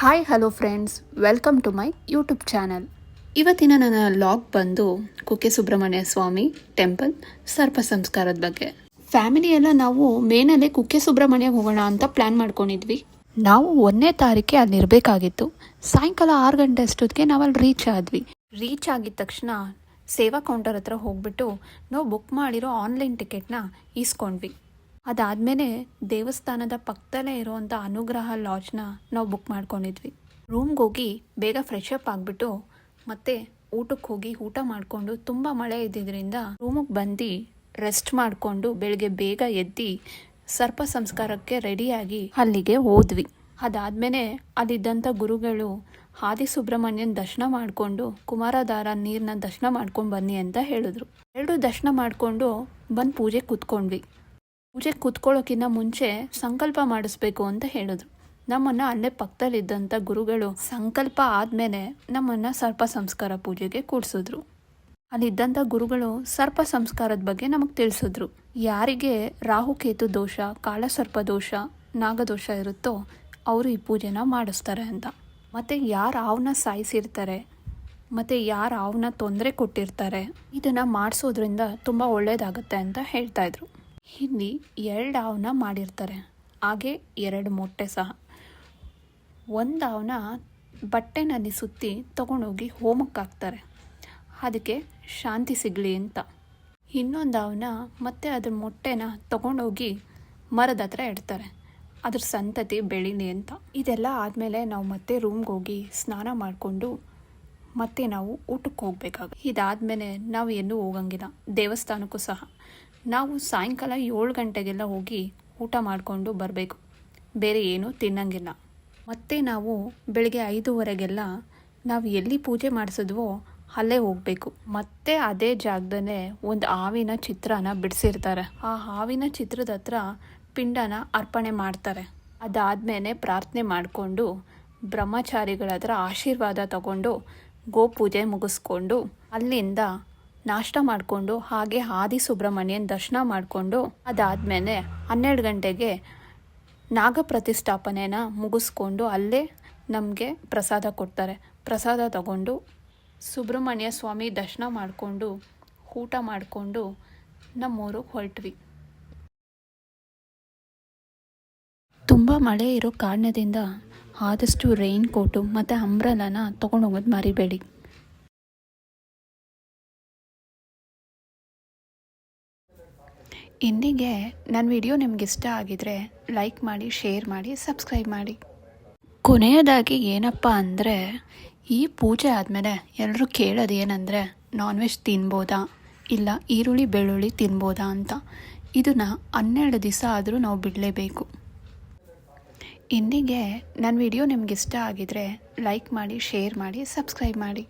Hi hello friends, welcome to my YouTube channel. ಇವತ್ತಿನ ನನ್ನ log ಬಂದು ಕುಕ್ಕೆ ಸುಬ್ರಹ್ಮಣ್ಯ ಸ್ವಾಮಿ ಟೆಂಪಲ್ ಸರ್ಪ ಸಂಸ್ಕಾರದ ಬಗ್ಗೆ. ಫ್ಯಾಮಿಲಿ ಎಲ್ಲ ನಾವು ಮೇನಲ್ಲೇ ಕುಕ್ಕೆ ಸುಬ್ರಹ್ಮಣ್ಯ ಹೋಗೋಣ ಅಂತ ಪ್ಲ್ಯಾನ್ ಮಾಡ್ಕೊಂಡಿದ್ವಿ. ನಾವು 1ನೇ ತಾರೀಕೆ ಅಲ್ಲಿರಬೇಕಾಗಿತ್ತು. ಸಾಯಂಕಾಲ 6 ಗಂಟೆ ಅಷ್ಟೊತ್ತಿಗೆ ನಾವು ಅಲ್ಲಿ ರೀಚ್ ಆಗಿದ ತಕ್ಷಣ ಸೇವಾ ಕೌಂಟರ್ ಹತ್ರ ಹೋಗ್ಬಿಟ್ಟು ನಾವು ಬುಕ್ ಮಾಡಿರೋ ಆನ್ಲೈನ್ ಟಿಕೆಟ್ನ ಈಸ್ಕೊಂಡ್ವಿ. ಅದಾದಮೇಲೆ ದೇವಸ್ಥಾನದ ಪಕ್ಕದಲ್ಲೇ ಇರೋವಂಥ ಅನುಗ್ರಹ ಲಾಡ್ಜ್ನ ನಾವು ಬುಕ್ ಮಾಡ್ಕೊಂಡಿದ್ವಿ. ರೂಮ್ಗೆ ಹೋಗಿ ಬೇಗ ಫ್ರೆಶ್ ಅಪ್ ಆಗಿಬಿಟ್ಟು ಮತ್ತೆ ಊಟಕ್ಕೆ ಹೋಗಿ ಊಟ ಮಾಡಿಕೊಂಡು, ತುಂಬ ಮಳೆ ಇದ್ದಿದ್ದರಿಂದ ರೂಮಿಗೆ ಬಂದು ರೆಸ್ಟ್ ಮಾಡಿಕೊಂಡು ಬೆಳಗ್ಗೆ ಬೇಗ ಎದ್ದು ಸರ್ಪ ಸಂಸ್ಕಾರಕ್ಕೆ ರೆಡಿಯಾಗಿ ಅಲ್ಲಿಗೆ ಹೋದ್ವಿ. ಅದಾದಮೇಲೆ ಅಲ್ಲಿದ್ದಂಥ ಗುರುಗಳು ಆದಿ ಸುಬ್ರಹ್ಮಣ್ಯನ ದರ್ಶನ ಮಾಡಿಕೊಂಡು ಕುಮಾರಧಾರ ನೀರನ್ನ ದರ್ಶನ ಮಾಡ್ಕೊಂಡು ಬನ್ನಿ ಅಂತ ಹೇಳಿದ್ರು. 2 ದರ್ಶನ ಮಾಡಿಕೊಂಡು ಬಂದು ಪೂಜೆ ಕೂತ್ಕೊಂಡ್ವಿ. ಪೂಜೆ ಕೂತ್ಕೊಳ್ಳೋಕ್ಕಿಂತ ಮುಂಚೆ ಸಂಕಲ್ಪ ಮಾಡಿಸ್ಬೇಕು ಅಂತ ಹೇಳಿದ್ರು. ನಮ್ಮನ್ನು ಅಲ್ಲೇ ಪಕ್ಕದಲ್ಲಿದ್ದಂಥ ಗುರುಗಳು ಸಂಕಲ್ಪ ಆದಮೇಲೆ ನಮ್ಮನ್ನು ಸರ್ಪ ಸಂಸ್ಕಾರ ಪೂಜೆಗೆ ಕೂಡಿಸಿದ್ರು. ಅಲ್ಲಿದ್ದಂಥ ಗುರುಗಳು ಸರ್ಪ ಸಂಸ್ಕಾರದ ಬಗ್ಗೆ ನಮಗೆ ತಿಳಿಸಿದ್ರು. ಯಾರಿಗೆ ರಾಹುಕೇತು ದೋಷ, ಕಾಳಸರ್ಪ ದೋಷ, ನಾಗದೋಷ ಇರುತ್ತೋ ಅವರು ಈ ಪೂಜೆನ ಮಾಡಿಸ್ತಾರೆ ಅಂತ. ಮತ್ತು ಯಾರು ಅವನ್ನ ಸಾಯಿಸಿರ್ತಾರೆ ಮತ್ತು ಯಾರು ಅವನ್ನ ತೊಂದರೆ ಕೊಟ್ಟಿರ್ತಾರೆ ಇದನ್ನು ಮಾಡಿಸೋದ್ರಿಂದ ತುಂಬ ಒಳ್ಳೆಯದಾಗತ್ತೆ ಅಂತ ಹೇಳ್ತಾಯಿದ್ರು. ಇಲ್ಲಿ 2 ಹಾವನ್ನ ಮಾಡಿರ್ತಾರೆ, ಹಾಗೆ 2 ಮೊಟ್ಟೆ ಸಹ. ಒಂದು ಹಾವನ್ನ ಬಟ್ಟೆನಲ್ಲಿ ಸುತ್ತಿ ತೊಗೊಂಡೋಗಿ ಹೋಮಕ್ಕೆ ಹಾಕ್ತಾರೆ, ಅದಕ್ಕೆ ಶಾಂತಿ ಸಿಗಲಿ ಅಂತ. ಇನ್ನೊಂದು ಹಾವನ್ನ ಮತ್ತೆ ಅದ್ರ ಮೊಟ್ಟೆನ ತೊಗೊಂಡೋಗಿ ಮರದ ಹತ್ರ ಇಡ್ತಾರೆ, ಅದ್ರ ಸಂತತಿ ಬೆಳೀಲಿ ಅಂತ. ಇದೆಲ್ಲ ಆದಮೇಲೆ ನಾವು ಮತ್ತೆ ರೂಮ್ಗೆ ಹೋಗಿ ಸ್ನಾನ ಮಾಡಿಕೊಂಡು ಮತ್ತೆ ನಾವು ಊಟಕ್ಕೆ ಹೋಗ್ಬೇಕಾಗುತ್ತೆ. ಇದಾದಮೇಲೆ ನಾವು ಎಲ್ಲೂ ಹೋಗಂಗಿಲ್ಲ, ದೇವಸ್ಥಾನಕ್ಕೂ ಸಹ. ನಾವು ಸಾಯಂಕಾಲ 7 ಗಂಟೆಗೆಲ್ಲ ಹೋಗಿ ಊಟ ಮಾಡಿಕೊಂಡು ಬರಬೇಕು, ಬೇರೆ ಏನೂ ತಿನ್ನಂಗಿಲ್ಲ. ಮತ್ತು ನಾವು ಬೆಳಗ್ಗೆ 5:15ಗೆಲ್ಲ ನಾವು ಎಲ್ಲಿ ಪೂಜೆ ಮಾಡಿಸಿದ್ವೋ ಅಲ್ಲೇ ಹೋಗಬೇಕು. ಮತ್ತೆ ಅದೇ ಜಾಗದಲ್ಲೇ ಒಂದು ಹಾವಿನ ಚಿತ್ರನ ಬಿಡಿಸಿರ್ತಾರೆ. ಆ ಹಾವಿನ ಚಿತ್ರದ ಹತ್ರ ಪಿಂಡನ ಅರ್ಪಣೆ ಮಾಡ್ತಾರೆ. ಅದಾದಮೇಲೆ ಪ್ರಾರ್ಥನೆ ಮಾಡಿಕೊಂಡು ಬ್ರಹ್ಮಚಾರಿಗಳ ಹತ್ರ ಆಶೀರ್ವಾದ ತಗೊಂಡು ಗೋಪೂಜೆ ಮುಗಿಸ್ಕೊಂಡು ಅಲ್ಲಿಂದ ನಾಷ್ಟ ಮಾಡಿಕೊಂಡು ಹಾಗೆ ಆದಿ ಸುಬ್ರಹ್ಮಣ್ಯನ ದರ್ಶನ ಮಾಡಿಕೊಂಡು ಅದಾದಮೇಲೆ 12 ಗಂಟೆಗೆ ನಾಗ ಪ್ರತಿಷ್ಠಾಪನೆನ ಮುಗಿಸ್ಕೊಂಡು ಅಲ್ಲೇ ನಮಗೆ ಪ್ರಸಾದ ಕೊಡ್ತಾರೆ. ಪ್ರಸಾದ ತಗೊಂಡು ಸುಬ್ರಹ್ಮಣ್ಯ ಸ್ವಾಮಿ ದರ್ಶನ ಮಾಡಿಕೊಂಡು ಊಟ ಮಾಡಿಕೊಂಡು ನಮ್ಮೂರಿಗೆ ಹೊರಟ್ವಿ. ತುಂಬ ಮಳೆ ಇರೋ ಕಾರಣದಿಂದ ಆದಷ್ಟು ರೈನ್ ಕೋಟು ಮತ್ತು ಅಂಬ್ರೆಲಾನ ತೊಗೊಂಡೋಗೋದು ಮರಿಬೇಡಿ. ಇಂದಿಗೆ ನನ್ನ ವಿಡಿಯೋ ನಿಮ್ಗೆ ಇಷ್ಟ ಆಗಿದರೆ ಲೈಕ್ ಮಾಡಿ, ಶೇರ್ ಮಾಡಿ, ಸಬ್ಸ್ಕ್ರೈಬ್ ಮಾಡಿ. ಕೊನೆಯದಾಗಿ ಏನಪ್ಪ ಅಂದರೆ, ಈ ಪೂಜೆ ಆದಮೇಲೆ ಎಲ್ಲರೂ ಕೇಳೋದು ಏನಂದರೆ, ನಾನ್ ವೆಜ್ ತಿನ್ಬೋದಾ, ಇಲ್ಲ ಈರುಳ್ಳಿ ಬೆಳ್ಳುಳ್ಳಿ ತಿನ್ಬೋದಾ ಅಂತ. ಇದನ್ನು 12 ದಿವಸ ಆದರೂ ನಾವು ಬಿಡಲೇಬೇಕು. ಇಂದಿಗೆ ನನ್ನ ವಿಡಿಯೋ ನಿಮ್ಗೆ ಇಷ್ಟ ಆಗಿದರೆ ಲೈಕ್ ಮಾಡಿ, ಶೇರ್ ಮಾಡಿ, ಸಬ್ಸ್ಕ್ರೈಬ್ ಮಾಡಿ.